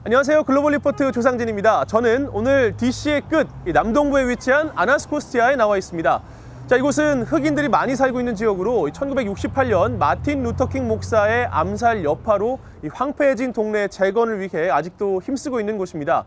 안녕하세요. 글로벌 리포트 조상진입니다. 저는 오늘 DC의 끝 남동부에 위치한 아나스코스티아에 나와 있습니다. 자, 이곳은 흑인들이 많이 살고 있는 지역으로 1968년 마틴 루터킹 목사의 암살 여파로 황폐해진 동네 재건을 위해 아직도 힘쓰고 있는 곳입니다.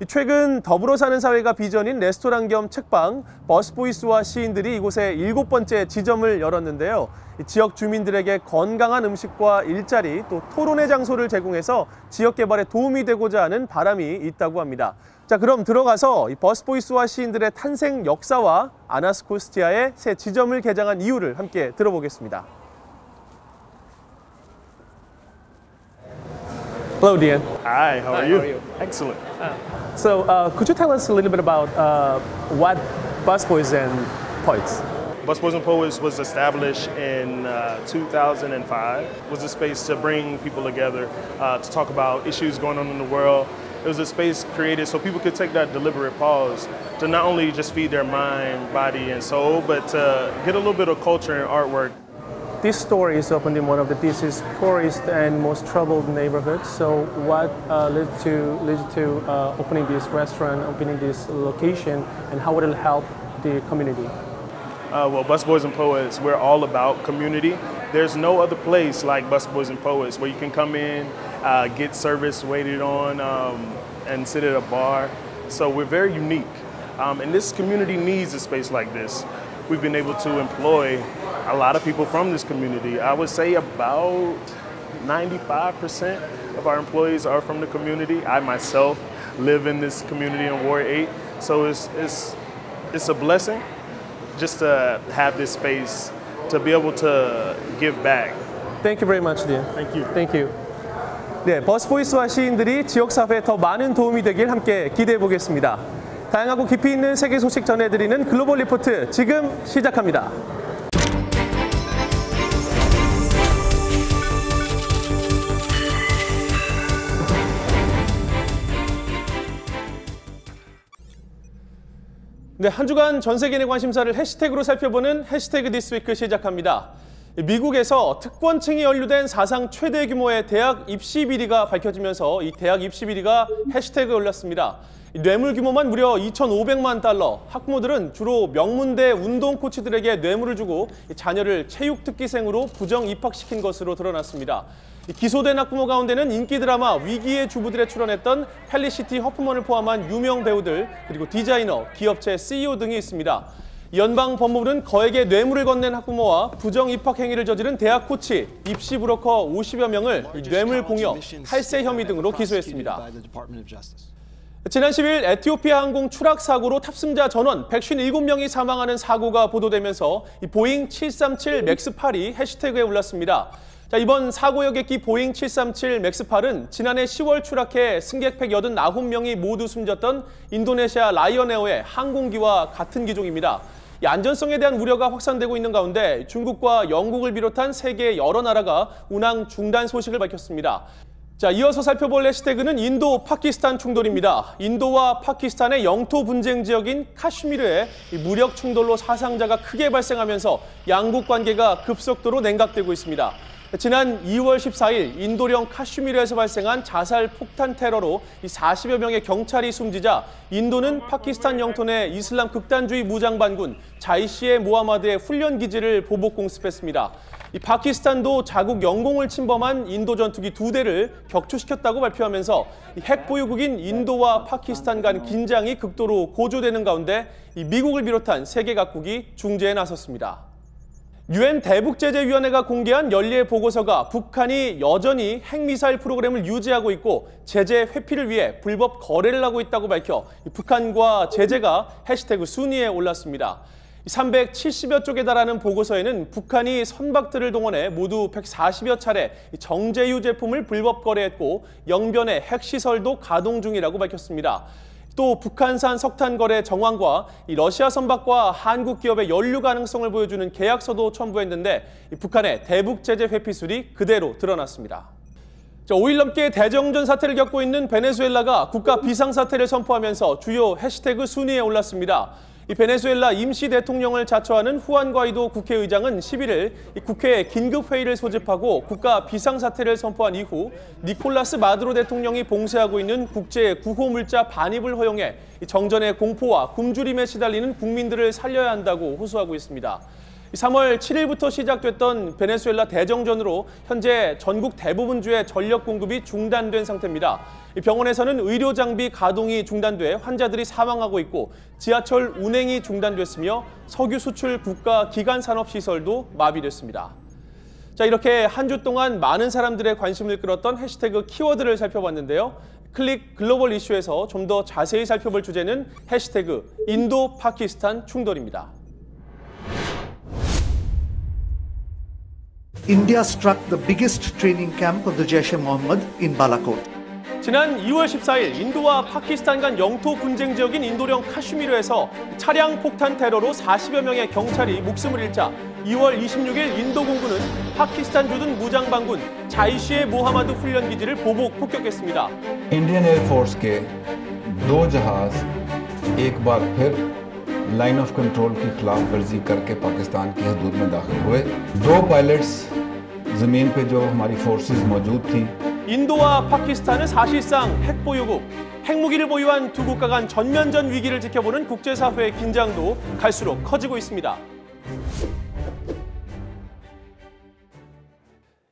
최근 더불어 사는 사회가 비전인 레스토랑 겸 책방, 버스보이스와 시인들이 이곳에 7번째 지점을 열었는데요. 지역 주민들에게 건강한 음식과 일자리, 또 토론의 장소를 제공해서 지역 개발에 도움이 되고자 하는 바람이 있다고 합니다. 자, 그럼 들어가서 이 버스보이스와 시인들의 탄생 역사와 아나스코스티아의 새 지점을 개장한 이유를 함께 들어보겠습니다. Hello, Dan. Hi, how are you? Excellent. So, could you tell us a little bit about what Busboys and Poets? Busboys and Poets was established in 2005. It was a space to bring people together to talk about issues going on in the world. It was a space created so people could take that deliberate pause to not only just feed their mind, body, and soul, but to get a little bit of culture and artwork. This store is opened in one of the DC's poorest and most troubled neighborhoods. So what led to opening this restaurant, opening this location, and how will it help the community? Well, Busboys and Poets, we're all about community. There's no other place like Busboys and Poets where you can come in, get service waited on, and sit at a bar. So we're very unique. And this community needs a space like this. We've been able to employ a lot of people from this community. I would say about 95% of our employees are from the community. I myself live in this community in Ward 8. So it's a blessing just to have this space to be able to give back. Thank you very much, dear. Thank you. Thank you. 네, 버스보이스와 시인들이 지역사회에 더 많은 도움이 되길 함께 기대해 보겠습니다. 다양하고 깊이 있는 세계 소식 전해드리는 글로벌 리포트 지금 시작합니다. 네, 한 주간 전 세계인의 관심사를 해시태그로 살펴보는 해시태그 디스위크 시작합니다. 미국에서 특권층이 연루된 사상 최대 규모의 대학 입시 비리가 밝혀지면서 이 대학 입시 비리가 해시태그에 올랐습니다. 뇌물 규모만 무려 2,500만 달러. 학부모들은 주로 명문대 운동 코치들에게 뇌물을 주고 자녀를 체육 특기생으로 부정 입학시킨 것으로 드러났습니다. 기소된 학부모 가운데는 인기 드라마 위기의 주부들에 출연했던 펠리시티 허프먼을 포함한 유명 배우들, 그리고 디자이너, 기업체 CEO 등이 있습니다. 연방 법무부는 거액의 뇌물을 건넨 학부모와 부정 입학 행위를 저지른 대학 코치, 입시 브로커 50여 명을 뇌물 공여, 탈세 혐의 등으로 기소했습니다. 지난 10일 에티오피아 항공 추락 사고로 탑승자 전원 157명이 사망하는 사고가 보도되면서 보잉 737 맥스 8이 해시태그에 올랐습니다. 자, 이번 사고 여객기 보잉 737 맥스 8은 지난해 10월 추락해 승객 189명이 모두 숨졌던 인도네시아 라이언에어의 항공기와 같은 기종입니다. 이 안전성에 대한 우려가 확산되고 있는 가운데 중국과 영국을 비롯한 세계 여러 나라가 운항 중단 소식을 밝혔습니다. 자, 이어서 살펴볼 해시태그는 인도 파키스탄 충돌입니다. 인도와 파키스탄의 영토 분쟁 지역인 카슈미르에 무력 충돌로 사상자가 크게 발생하면서 양국 관계가 급속도로 냉각되고 있습니다. 지난 2월 14일 인도령 카슈미르에서 발생한 자살 폭탄 테러로 40여 명의 경찰이 숨지자 인도는 파키스탄 영토 내 이슬람 극단주의 무장반군 자이시의 모하마드의 훈련 기지를 보복 공습했습니다. 파키스탄도 자국 영공을 침범한 인도 전투기 2대를 격추시켰다고 발표하면서 핵 보유국인 인도와 파키스탄 간 긴장이 극도로 고조되는 가운데 미국을 비롯한 세계 각국이 중재에 나섰습니다. 유엔 대북제재위원회가 공개한 연례 보고서가 북한이 여전히 핵미사일 프로그램을 유지하고 있고 제재 회피를 위해 불법 거래를 하고 있다고 밝혀 북한과 제재가 해시태그 순위에 올랐습니다. 370여 쪽에 달하는 보고서에는 북한이 선박들을 동원해 모두 140여 차례 정제유 제품을 불법 거래했고 영변의 핵시설도 가동 중이라고 밝혔습니다. 또 북한산 석탄 거래 정황과 러시아 선박과 한국 기업의 연루 가능성을 보여주는 계약서도 첨부했는데 북한의 대북 제재 회피술이 그대로 드러났습니다. 5일 넘게 대정전 사태를 겪고 있는 베네수엘라가 국가 비상사태를 선포하면서 주요 해시태그 순위에 올랐습니다. 이 베네수엘라 임시 대통령을 자처하는 후안 과이도 국회의장은 11일 국회에 긴급회의를 소집하고 국가 비상사태를 선포한 이후 니콜라스 마두로 대통령이 봉쇄하고 있는 국제 구호물자 반입을 허용해 정전의 공포와 굶주림에 시달리는 국민들을 살려야 한다고 호소하고 있습니다. 3월 7일부터 시작됐던 베네수엘라 대정전으로 현재 전국 대부분 주의 전력 공급이 중단된 상태입니다. 병원에서는 의료 장비 가동이 중단돼 환자들이 사망하고 있고 지하철 운행이 중단됐으며 석유 수출 국가 기간 산업 시설도 마비됐습니다. 자, 이렇게 한 주 동안 많은 사람들의 관심을 끌었던 해시태그 키워드를 살펴봤는데요. 클릭 글로벌 이슈에서 좀 더 자세히 살펴볼 주제는 해시태그 인도 파키스탄 충돌입니다. India struck the biggest training camp of the Jaish-e-Mohammed in Balakot. 지난 2월 14일 인도와 파키스탄 간 영토 분쟁 지역인 인도령 카슈미르에서 차량 폭탄 테러로 40여 명의 경찰이 목숨을 잃자 2월 26일 인도 공군은 파키스탄 주둔 무장 반군 자이시에 모하마드 훈련 기지를 보복 폭격했습니다. Indian air force के दो जहाज एक बार फिर line of control की खिलाफ वर्जी करके पाकिस्तान की हदूद में दाखिल हुए। दो पायलट्स जमीन पे जो हमारी फोर्सेस मौजूद थी। 인도와 파키스탄은 사실상 핵보유국, 핵무기를 보유한 두 국가 간 전면전 위기를 지켜보는 국제사회의 긴장도 갈수록 커지고 있습니다.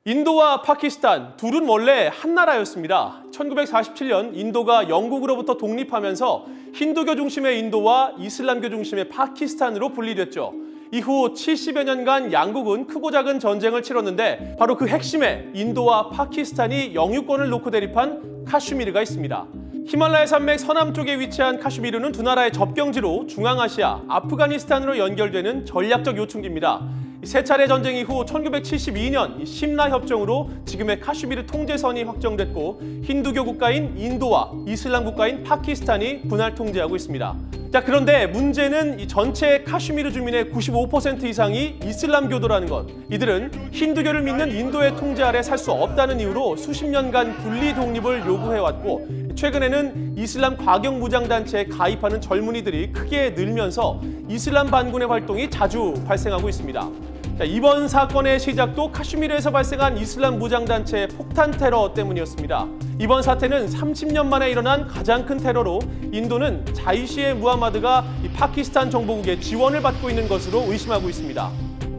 인도와 파키스탄 둘은 원래 한 나라였습니다. 1947년 인도가 영국으로부터 독립하면서 힌두교 중심의 인도와 이슬람교 중심의 파키스탄으로 분리됐죠. 이후 70여 년간 양국은 크고 작은 전쟁을 치렀는데 바로 그 핵심에 인도와 파키스탄이 영유권을 놓고 대립한 카슈미르가 있습니다. 히말라야 산맥 서남쪽에 위치한 카슈미르는 두 나라의 접경지로 중앙아시아, 아프가니스탄으로 연결되는 전략적 요충지입니다. 세 차례 전쟁 이후 1972년 심나 협정으로 지금의 카슈미르 통제선이 확정됐고 힌두교 국가인 인도와 이슬람 국가인 파키스탄이 분할 통제하고 있습니다. 자, 그런데 문제는 이 전체 카슈미르 주민의 95% 이상이 이슬람교도라는 것. 이들은 힌두교를 믿는 인도의 통제 아래 살 수 없다는 이유로 수십 년간 분리 독립을 요구해왔고 최근에는 이슬람 과격 무장단체에 가입하는 젊은이들이 크게 늘면서 이슬람 반군의 활동이 자주 발생하고 있습니다. 자, 이번 사건의 시작도 카슈미르에서 발생한 이슬람 무장단체의 폭탄 테러 때문이었습니다. 이번 사태는 30년 만에 일어난 가장 큰 테러로 인도는 자이시에 무하마드가 이 파키스탄 정보국의 지원을 받고 있는 것으로 의심하고 있습니다.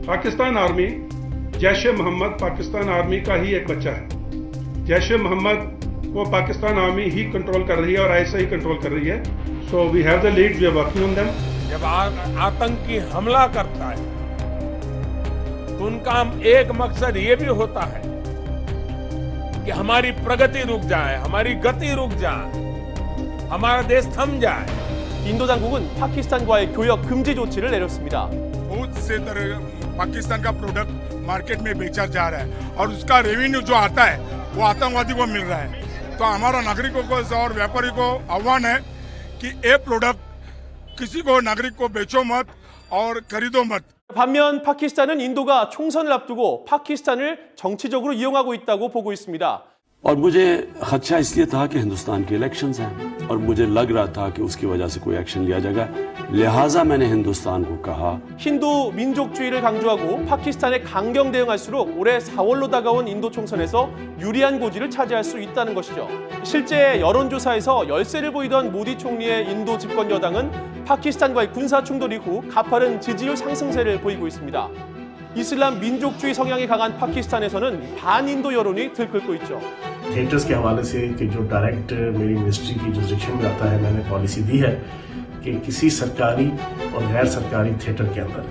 पाकिस्तान आर्मी जैश-ए-मोहम्मद पाकिस्तान आर्मी का ही एक बच्चा है। जैश-ए-मोहम्मद को पाकिस्तान आर्मी ही कंट्रोल कर रही है और ऐसे ही कंट्रोल कर रही है। So we have the leads, we are working on them. जब आतंकी हमला करता है तो उनका एक मकसद ये भी होता है कि हमारी प्रगति रुक जाए, हमारी गति रुक जाए, हमारा देश थम जाए। 인도 당국은 파키스탄과의 교역 금지 조치를 내렸습니다. बहुत से तरह पाकिस्तान का प्रोडक्ट मार्केट में बेचा जा रहा है और उसका रेवेन्यू जो आता है वो आतंकवादी को मिल रहा है। तो हमारा नागरिकों को और व्यापारी को आह्वान है कि ये प्रोडक्ट किसी को नागरिक को बेचो मत और खरीदो मत। 반면 파키스탄은 인도가 총선을 앞두고 파키스탄을 정치적으로 이용하고 있다고 보고 있습니다. और मुझे खदशा इसलिए था कि हिंदुस्तान के इलेक्शंस हैं और मुझे लग रहा था कि उसकी वजह से कोई एक्शन लिया जाएगा, लिहाजा मैंने हिंदुस्तान को कहा। 힌두 민족주의를 강조하고 파키스탄에 강경 대응할수록 올해 4월로 다가온 인도 총선에서 유리한 고지를 차지할 수 있다는 것이죠. 실제 여론조사에서 열세를 보이던 모디 총리의 인도 집권 여당은 파키스탄과의 군사 충돌 이후 가파른 지지율 상승세를 보이고 있습니다. 이슬람 민족주의 성향이 강한 파키스탄에서는 반인도 여론이 들끓고 있죠. थिएटर्स के हवाले से कि जो डायरेक्ट मेरी मिनिस्ट्री की जुरिडिक्शन में आता है, मैंने पॉलिसी दी है कि किसी सरकारी और गैर सरकारी थिएटर के अंदर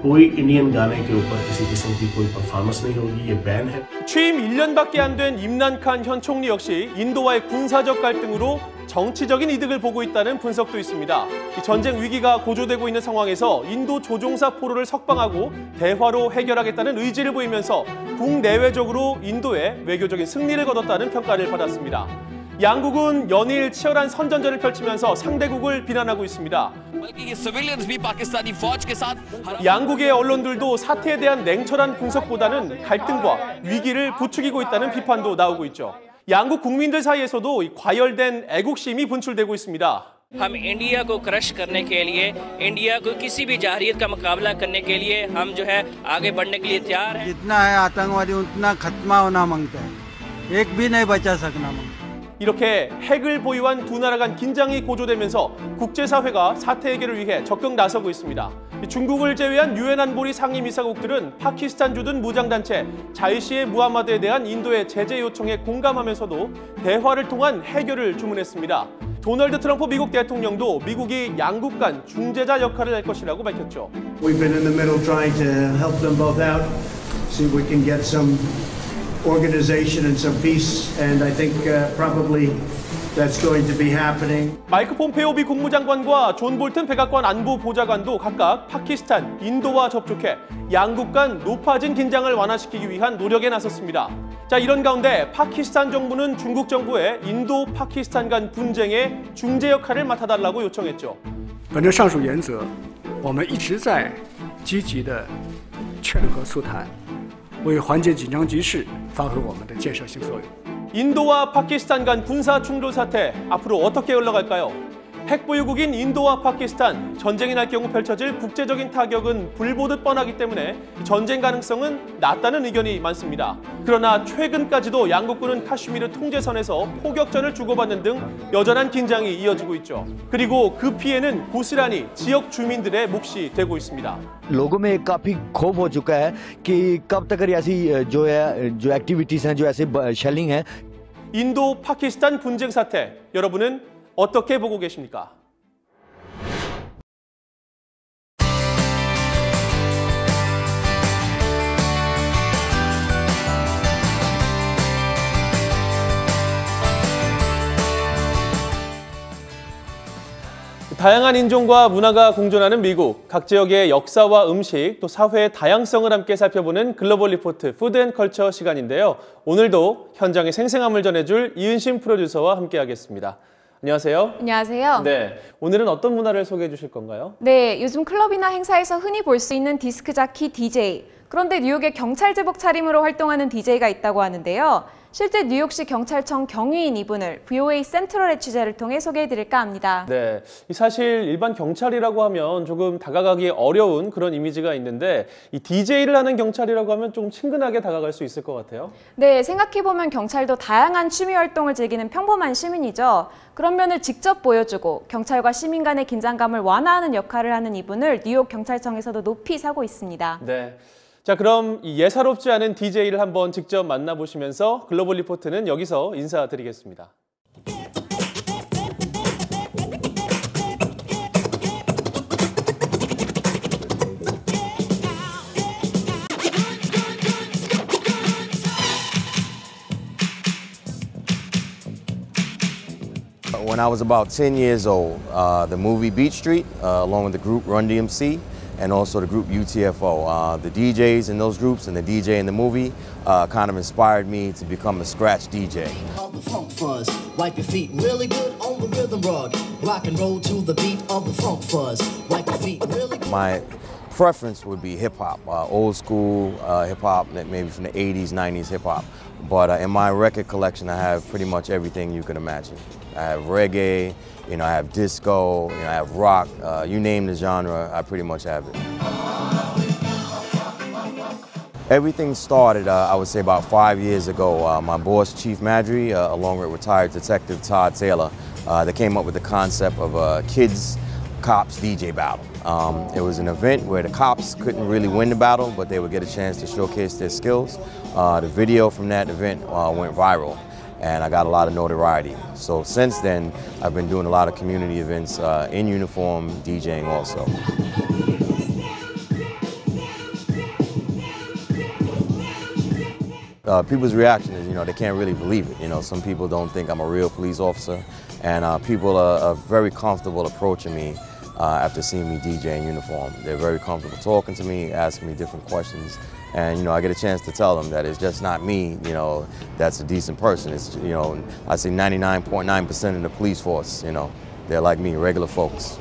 कोई इंडियन गाने के ऊपर किसी किस्म की कोई परफॉर्मेंस नहीं होगी, ये बैन है। 취임 1년밖에 안 된 임란칸 현 총리 역시 인도와의 군사적 갈등으로 정치적인 이득을 보고 있다는 분석도 있습니다. 전쟁 위기가 고조되고 있는 상황에서 인도 조종사 포로를 석방하고 대화로 해결하겠다는 의지를 보이면서 국내외적으로 인도의 외교적인 승리를 거뒀다는 평가를 받았습니다. 양국은 연일 치열한 선전전을 펼치면서 상대국을 비난하고 있습니다. 양국의 언론들도 사태에 대한 냉철한 분석보다는 갈등과 위기를 부추기고 있다는 비판도 나오고 있죠. 양국 국민들 사이에서도 과열된 애국심이 분출되고 있습니다. हम इंडिया को क्रश करने के लिए, इंडिया को किसी भी जाहिरियत का मुकाबला करने के लिए हम जो है आगे बढ़ने के लिए तैयार हैं। जितना है आतंकवादी उतना खत्मा होना मांगता है, एक भी नहीं बचा सकना मांगता है। 이렇게 핵을 보유한 두 나라 간 긴장이 고조되면서 국제사회가 사태 해결을 위해 적극 나서고 있습니다. 중국을 제외한 유엔 안보리 상임이사국들은 파키스탄 주둔 무장단체 자이시의 무함마드에 대한 인도의 제재 요청에 공감하면서도 대화를 통한 해결을 주문했습니다. 도널드 트럼프 미국 대통령도 미국이 양국 간 중재자 역할을 할 것이라고 밝혔죠. We've been in the middle trying to help them both out, see if we can get some organization and some peace, and I think probably that's going to be happening. 마이크 폼페오 미 국무장관과 존 볼튼 백악관 안보 보좌관도 각각 파키스탄, 인도와 접촉해 양국 간 높아진 긴장을 완화시키기 위한 노력에 나섰습니다. 자, 이런 가운데 파키스탄 정부는 중국 정부에 인도 파키스탄 간 분쟁의 중재 역할을 맡아달라고 요청했죠. 本着上述原则，我们一直在积极的劝和促谈，为缓解紧张局势发挥我们的建设性作用。 인도와 파키스탄 간 군사 충돌 사태 앞으로 어떻게 흘러갈까요? 핵보유국인 인도와 파키스탄, 전쟁이 날 경우 펼쳐질 국제적인 타격은 불보듯 뻔하기 때문에 전쟁 가능성은 낮다는 의견이 많습니다. 그러나 최근까지도 양국군은 카슈미르 통제선에서 포격전을 주고받는 등 여전한 긴장이 이어지고 있죠. 그리고 그 피해는 고스란히 지역 주민들의 몫이 되고 있습니다. लोगों में काफी खौफ हो चुका है कि कब तक ऐसी जो एक्टिविटीज हैं, जो ऐसे शेलिंग है. 인도 파키스탄 분쟁 사태, 여러분은 어떻게 보고 계십니까? 다양한 인종과 문화가 공존하는 미국, 각 지역의 역사와 음식, 또 사회의 다양성을 함께 살펴보는 글로벌 리포트 푸드 앤 컬처 시간인데요. 오늘도 현장의 생생함을 전해줄 이은심 프로듀서와 함께하겠습니다. 안녕하세요. 안녕하세요. 네, 오늘은 어떤 문화를 소개해 주실 건가요? 네, 요즘 클럽이나 행사에서 흔히 볼 수 있는 디스크 자키 DJ. 그런데 뉴욕에 경찰 제복 차림으로 활동하는 DJ가 있다고 하는데요. 실제 뉴욕시 경찰청 경위인 이분을 VOA 센트럴의 취재를 통해 소개해드릴까 합니다. 네, 사실 일반 경찰이라고 하면 조금 다가가기 어려운 그런 이미지가 있는데 이 DJ를 하는 경찰이라고 하면 좀 친근하게 다가갈 수 있을 것 같아요. 네, 생각해보면 경찰도 다양한 취미 활동을 즐기는 평범한 시민이죠. 그런 면을 직접 보여주고 경찰과 시민 간의 긴장감을 완화하는 역할을 하는 이분을 뉴욕 경찰청에서도 높이 사고 있습니다. 네. 자, 그럼 이 예사롭지 않은 DJ를 한번 직접 만나보시면서 글로벌 리포트는 여기서 인사드리겠습니다. When I was about 10 years old, the movie Beat Street, along with the group Run DMC, and also the group UTFO. The DJs in those groups and the DJ in the movie kind of inspired me to become a scratch DJ. Funk fuzz, wipe your feet really good on the rhythm rug. Rock and roll to the beat of the funk fuzz, wipe your feet really good. My preference would be hip hop, old school hip hop, maybe from the 80s, 90s hip hop. But in my record collection, I have pretty much everything you can imagine. I have reggae, I have disco, I have rock, you name the genre, I pretty much have it. Everything started, I would say, about 5 years ago. My boss, Chief Madry, along with retired detective Todd Taylor, they came up with the concept of a kids cops DJ battle. It was an event where the cops couldn't really win the battle, but they would get a chance to showcase their skills. The video from that event went viral, and I got a lot of notoriety. So since then, I've been doing a lot of community events in uniform, DJing also. People's reaction is, they can't really believe it. Some people don't think I'm a real police officer, and people are very comfortable approaching me after seeing me DJ in uniform. They're very comfortable talking to me, asking me different questions, and I get a chance to tell them that it's just not me, that's a decent person. It's, I say 99.9% of the police force, they're like me, regular folks.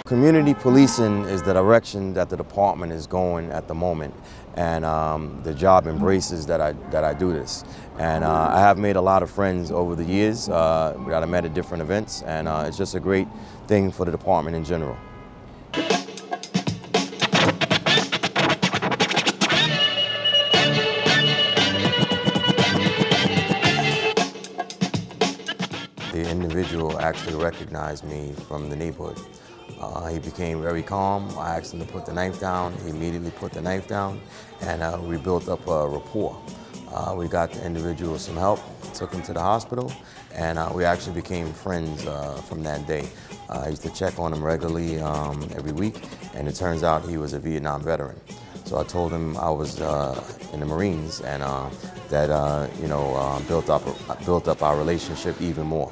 Community policing is the direction that the department is going at the moment, and the job embraces that I do this. And I have made a lot of friends over the years that I met at different events, and it's just a great thing for the department in general. The individual actually recognized me from the neighborhood. He became very calm. I asked him to put the knife down. He immediately put the knife down, and we built up a rapport. We got the individual some help, took him to the hospital, and we actually became friends from that day. I used to check on him regularly every week, and it turns out he was a Vietnam veteran. So I told him I was in the Marines, and that built up our relationship even more.